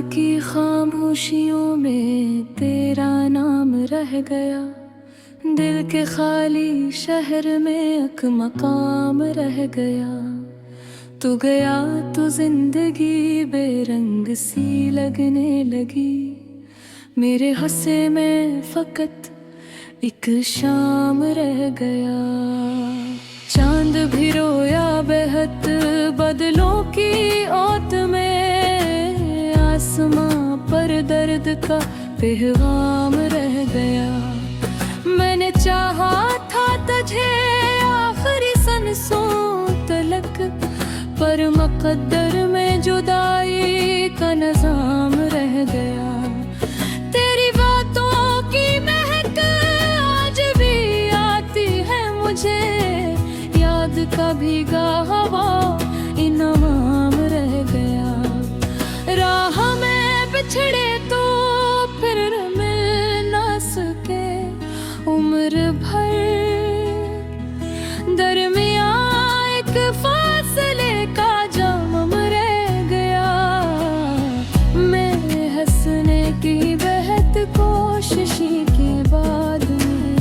की खामोशियों में तेरा नाम रह गया, दिल के खाली शहर में एक मकाम रह गया। तू गया तो जिंदगी बेरंग सी लगने लगी, मेरे हंसे में फकत एक शाम रह गया। चांद भी रोया बेहद बदलों की ओट में, आसमां पर दर्द का पैगाम रह गया। मैंने चाहा था तुझे आखिरी सांसों तलक, पर मुकद्दर में जुदाई का निजाम रह गया। तेरी बातों की महक आज भी आती है मुझे, याद का भीगा हवा इनाम रह गया। राह में बिछड़े तो फिर मिल ना सके, उम्र भर दरमिया एक फासले का जाम रह गया। मैं हंसने की बेहद कोशिश के बाद में,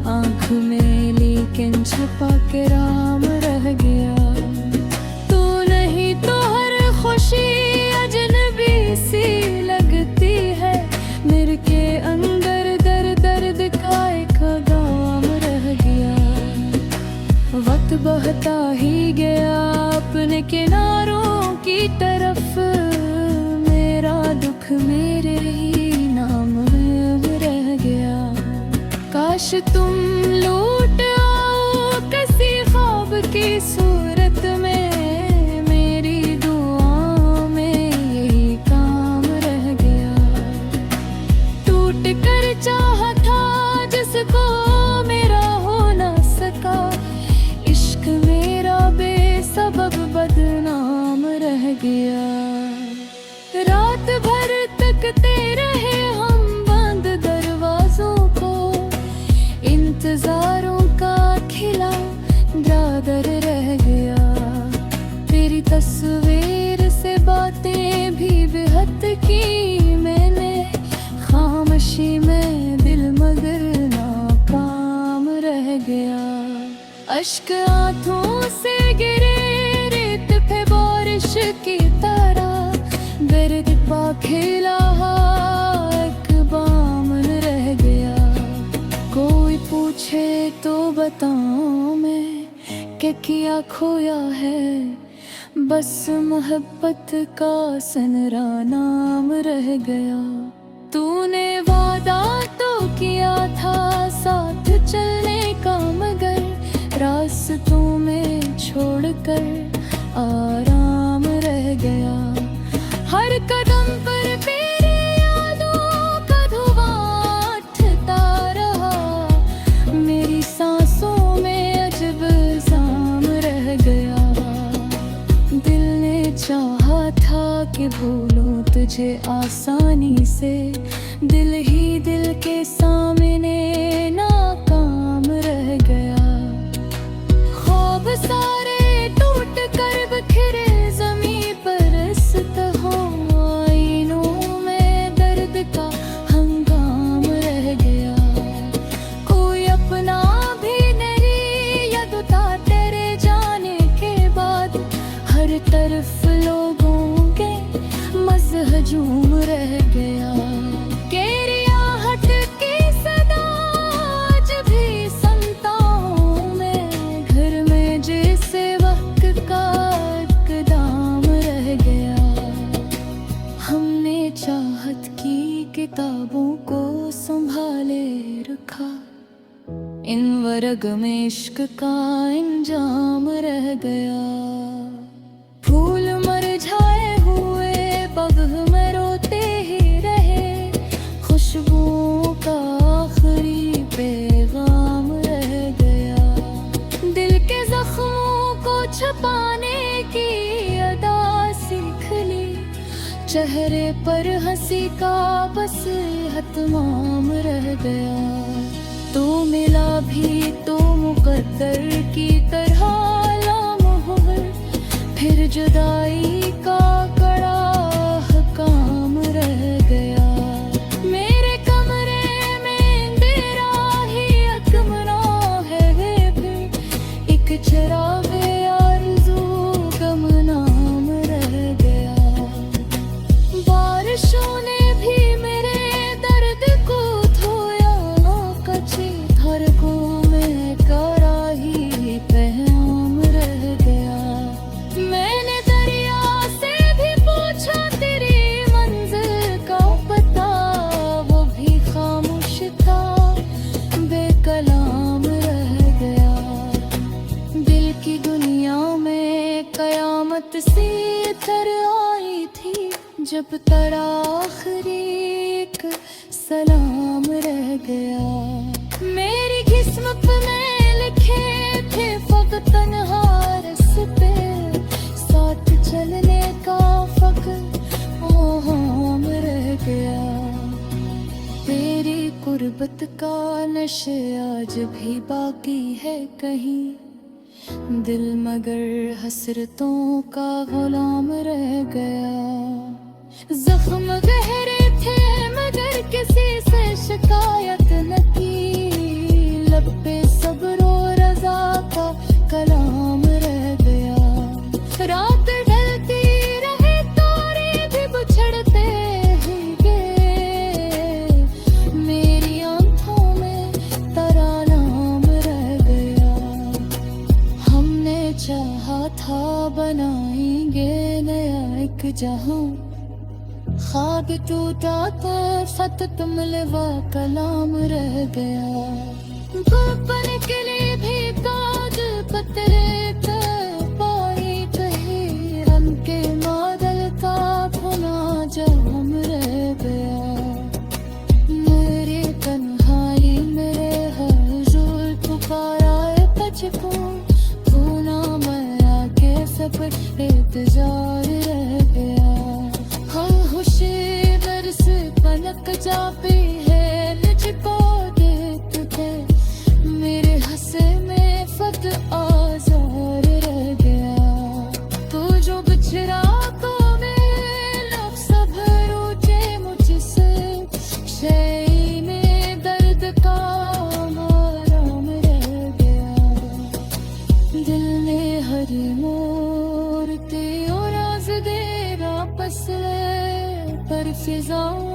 आँख में लेकिन छुपा के राम रह गया। तू नहीं तो हर खुशी अजनबी सी लगती है, मेरे के अंदर दर्द का एक गाम रह गया। वक्त बहता ही गया अपने किनारों की तरफ, मेरा दुख मेरे ही नाम में रह गया। काश तुम लौट आओ किसी ख्वाब की सूरत में, मेरी दुआओं में यही काम रह गया। टूट कर चाहा था जिसको मेरा हो ना सका, इश्क मेरा बेसबब बदनाम रह गया। रात भर तकते रहे हम बंद दरवाजों को, इंतजारों का खिला दादर रह गया। तेरी तस्वीर से बातें भी बेहद की मैंने, खामोशी में दिल मगर नाकाम रह गया। अश्क आंखों से गिरे रेत पे बारिश की तरह, दर्द पा खिला एक बाम रह गया। कोई पूछे तो बताऊं मैं कि क्या खोया है, बस मोहब्बत का सनरा नाम रह गया। तूने वादा तो किया था साथ चलने का, मगर रास्तों में छोड़कर आराम रह गया। हर कदम पर मेरी यादों का धुआं उठता रहा, मेरी सांसों में अजब इल्जाम रह गया। दिल ने चाहा था कि भूलूं तुझे आसानी से, दिल ही दिल के सामने नाकाम रह गया। ख्वाब सारे टूट कर बिखरे ज़मीं पर इस तरह, आईनों में दर्द का हंगाम रह गया। कोई अपना भी नहीं याद था तेरे जाने के बाद, हर तरफ लोगों के मज़हजूम रह गया। तेरी आहट की सदा आज भी सुनता हूँ मैं, घर में जैसे वक्त का इक़दाम रह गया। हमने चाहत की किताबों को संभाले रखा, इन वर्ग में इश्क का इंजाम रह गया। फूल मुरझाए हुए पग में रोते ही रहे, खुशबुओं का आखिरी पैगाम रह गया। दिल के जख्मों को छुपाने की अदा सीख ली, चेहरे पर हंसी का बस हतमाम रह गया। तू मिला भी तो मुकद्दर की तरह लामोहर, फिर जुदाई का कड़ा काम पर आखिरी एक सलाम रह गया। मेरी किस्मत में लिखे थे फकत तन्हा रास्ते, साथ चलने का फक्र ओहम रह गया। तेरी गुर्बत का नशे आज भी बाकी है कहीं, दिल मगर हसरतों का गुलाम रह गया। जख्म गहरे थे मगर किसी से शिकायत न की, लब पे सब्र और रज़ा का कलाम रह गया। रात ढलती रहे तारे भी बिछड़ते ही गए, मेरी आंखों में तरानाम रह गया। हमने चाहा था बनाएंगे नया एक जहां, ख्वाब टूटा तो सतत मिलवा कलाम रह गया। गुलपन के लिए भी ताज पतरे पाई कहीं, रन के मादल का पुना जाम रह गया। मेरी तन्हाई मेरे हुजूर पुकारा है तुझको, तू ना मैं आके सब इंतजार रह गया। खुशी बरस पलक जाती है मुझको देख के, मेरे हंसे में फत आज़ार रह गया। तू जो बिछड़ा को मेरा सब रूठे मुझसे, शय में दर्द का आराम रह गया। दिल ने हर मोड़ ते और राज दे वापस, पर फिजाओं